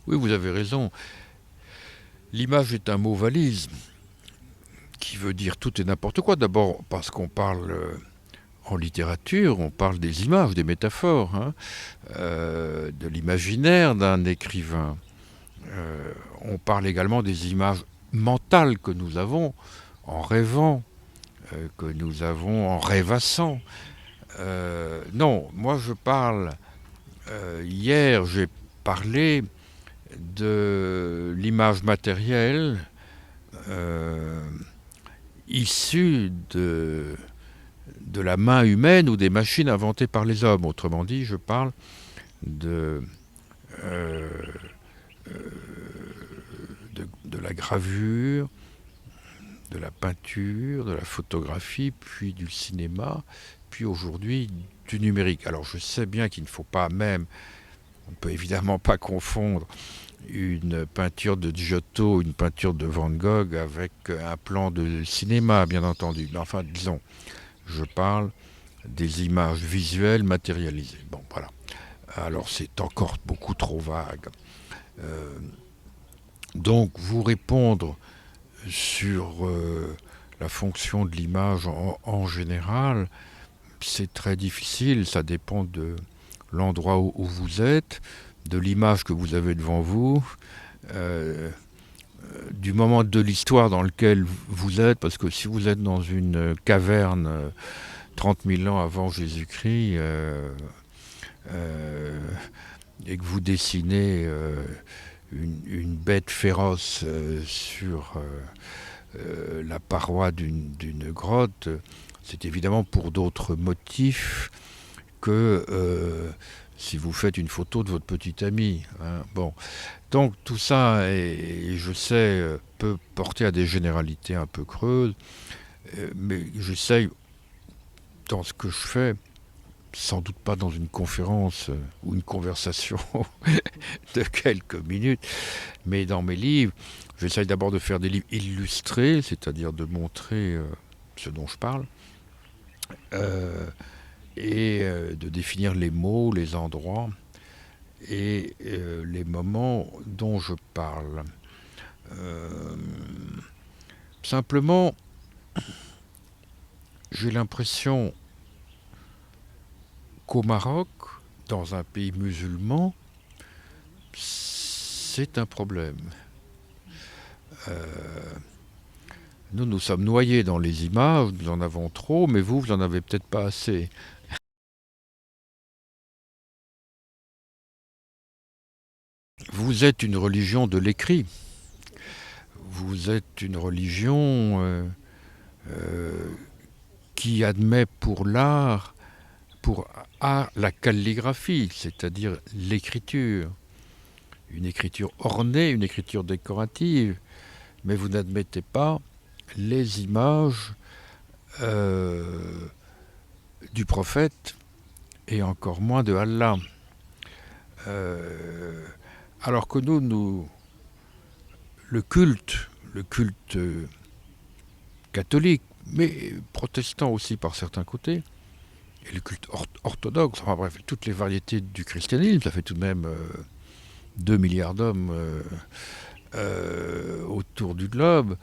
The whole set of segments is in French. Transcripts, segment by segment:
Oui, vous avez raison. L'image est un mot valise qui veut dire tout et n'importe quoi. D'abord parce qu'on parle en littérature, on parle des images, des métaphores, hein, de l'imaginaire d'un écrivain. On parle également des images mentales que nous avons en rêvant, que nous avons en rêvassant. Non, moi je parle, hier j'ai parlé de l'image matérielle euh, issue de la main humaine ou des machines inventées par les hommes. Autrement dit, je parle de, euh, de la gravure, de la peinture, de la photographie, puis du cinéma, puis aujourd'hui du numérique. Alors je sais bien qu'il ne faut pas même, on ne peut évidemment pas confondre une peinture de Giotto, une peinture de Van Gogh avec un plan de cinéma, bien entendu. Mais enfin, disons, je parle des images visuelles matérialisées. Bon, voilà. Alors c'est encore beaucoup trop vague. Euh, donc vous répondre sur la fonction de l'image en général, c'est très difficile, ça dépend de l'endroit où vous êtes, de l'image que vous avez devant vous, euh, du moment de l'histoire dans lequel vous êtes, parce que si vous êtes dans une caverne 30 000 ans avant Jésus-Christ, euh, et que vous dessinez une bête féroce sur la paroi d'une grotte, c'est évidemment pour d'autres motifs que si vous faites une photo de votre petit ami. Hein. Bon, donc tout ça, je sais, peut porter à des généralités un peu creuses, mais j'essaye, dans ce que je fais, sans doute pas dans une conférence ou une conversation de quelques minutes, mais dans mes livres, j'essaye d'abord de faire des livres illustrés, c'est-à-dire de montrer ce dont je parle, euh, et de définir les mots, les endroits et les moments dont je parle. Euh, Simplement, j'ai l'impression qu'au Maroc, dans un pays musulman, c'est un problème. Euh, Nous, nous sommes noyés dans les images, nous en avons trop, mais vous, vous en avez peut-être pas assez. Vous êtes une religion de l'écrit. Vous êtes une religion euh, qui admet pour l'art, pour art, la calligraphie, c'est-à-dire l'écriture. Une écriture ornée, une écriture décorative, mais vous n'admettez pas les images euh, du prophète et encore moins de Allah. Euh, alors que nous, le culte catholique, mais protestant aussi par certains côtés, et le culte orthodoxe, enfin bref, toutes les variétés du christianisme, ça fait tout de même 2 milliards d'hommes autour du globe,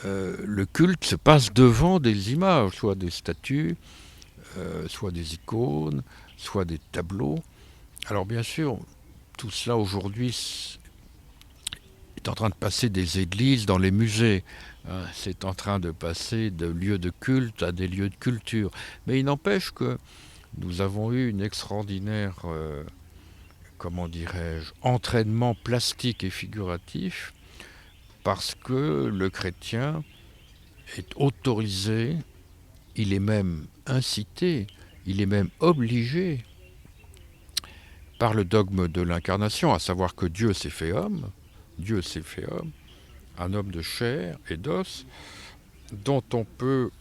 le culte se passe devant des images, soit des statues, soit des icônes, soit des tableaux. Alors bien sûr, tout cela aujourd'hui est en train de passer des églises dans les musées. Hein, c'est en train de passer de lieux de culte à des lieux de culture. Mais il n'empêche que nous avons eu une extraordinaire, comment dirais-je, entraînement plastique et figuratif parce que le chrétien est autorisé, il est même incité, il est même obligé par le dogme de l'incarnation, à savoir que Dieu s'est fait homme, un homme de chair et d'os, dont on peut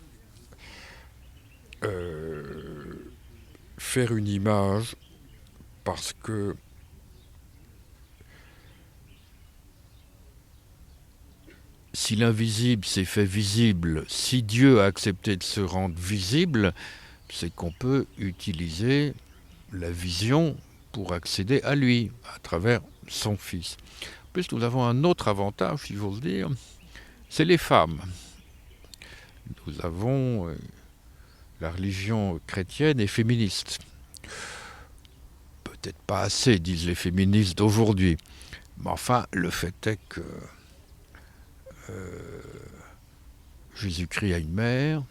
euh, faire une image parce que si l'invisible s'est fait visible, si Dieu a accepté de se rendre visible, c'est qu'on peut utiliser la vision pour accéder à lui, à travers son fils. En plus, nous avons un autre avantage, si j'ose dire, c'est les femmes. Nous avons la religion chrétienne est féministe. Peut-être pas assez, disent les féministes d'aujourd'hui. Mais enfin, le fait est que Jésus-Christ a une mère,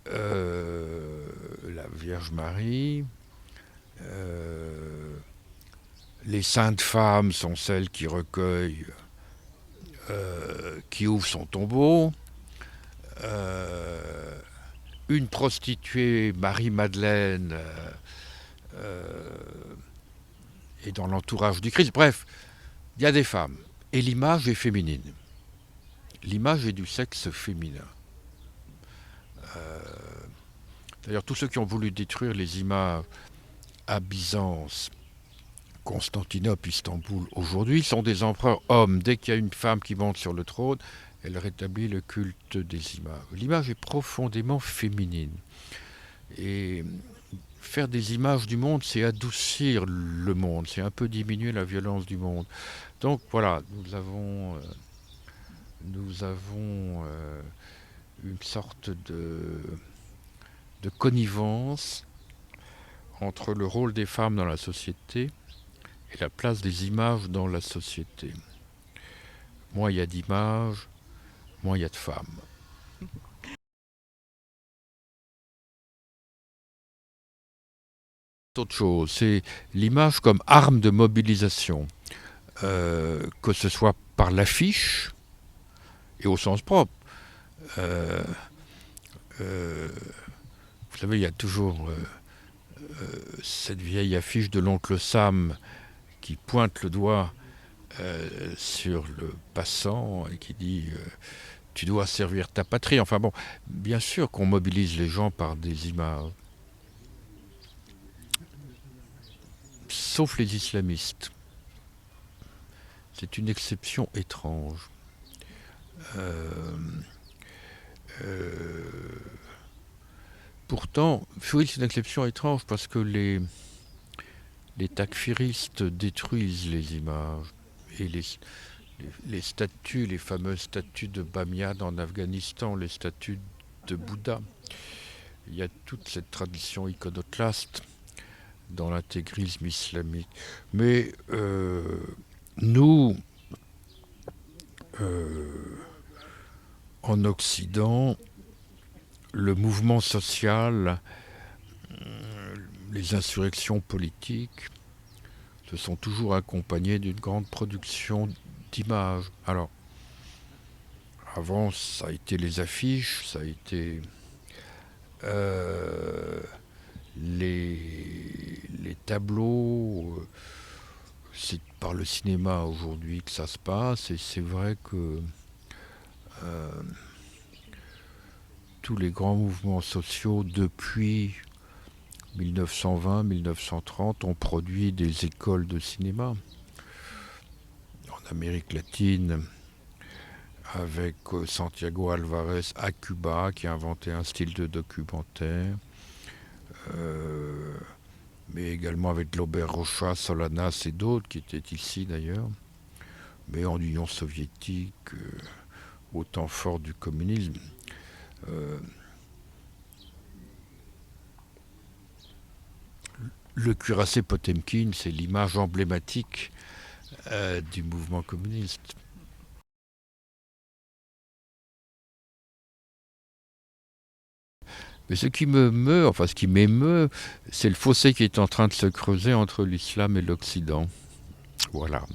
la Vierge Marie, les saintes femmes sont celles qui recueillent, qui ouvrent son tombeau. Une prostituée, Marie-Madeleine, est dans l'entourage du Christ. Bref, il y a des femmes. Et l'image est féminine. L'image est du sexe féminin. D'ailleurs, tous ceux qui ont voulu détruire les images à Byzance, Constantinople, Istanbul, aujourd'hui, sont des empereurs hommes. Dès qu'il y a une femme qui monte sur le trône, elle rétablit le culte des images. L'image est profondément féminine. Et faire des images du monde, c'est adoucir le monde, c'est un peu diminuer la violence du monde. Donc voilà, nous avons une sorte de connivence entre le rôle des femmes dans la société et la place des images dans la société. Moins il y a d'images, moins il y a de femmes. Autre chose, c'est l'image comme arme de mobilisation, que ce soit par l'affiche et au sens propre. Vous savez, il y a toujours cette vieille affiche de l'oncle Sam qui pointe le doigt sur le passant et qui dit tu dois servir ta patrie. Enfin bon, bien sûr qu'on mobilise les gens par des images. Sauf les islamistes. C'est une exception étrange. Pourtant, oui, c'est une exception étrange parce que les takfiristes détruisent les images et les statues, les fameuses statues de Bamiyan en Afghanistan, les statues de Bouddha. Il y a toute cette tradition iconoclaste dans l'intégrisme islamique. Mais nous, en Occident, le mouvement social, les insurrections politiques se sont toujours accompagnées d'une grande production d'images. Alors, avant, ça a été les affiches, ça a été les tableaux. C'est par le cinéma aujourd'hui que ça se passe, et c'est vrai que tous les grands mouvements sociaux depuis 1920-1930 ont produit des écoles de cinéma. En Amérique latine, avec Santiago Alvarez à Cuba, qui a inventé un style de documentaire, mais également avec Glauber Rocha, Solanas et d'autres, qui étaient ici d'ailleurs, mais en Union soviétique, au temps fort du communisme. Le cuirassé Potemkin, c'est l'image emblématique du mouvement communiste. Mais ce qui me meut, enfin ce qui m'émeut, c'est le fossé qui est en train de se creuser entre l'islam et l'Occident. Voilà.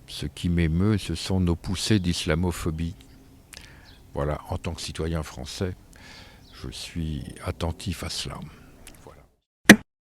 Ce qui m'émeut, ce sont nos poussées d'islamophobie. Voilà, en tant que citoyen français, je suis attentif à cela.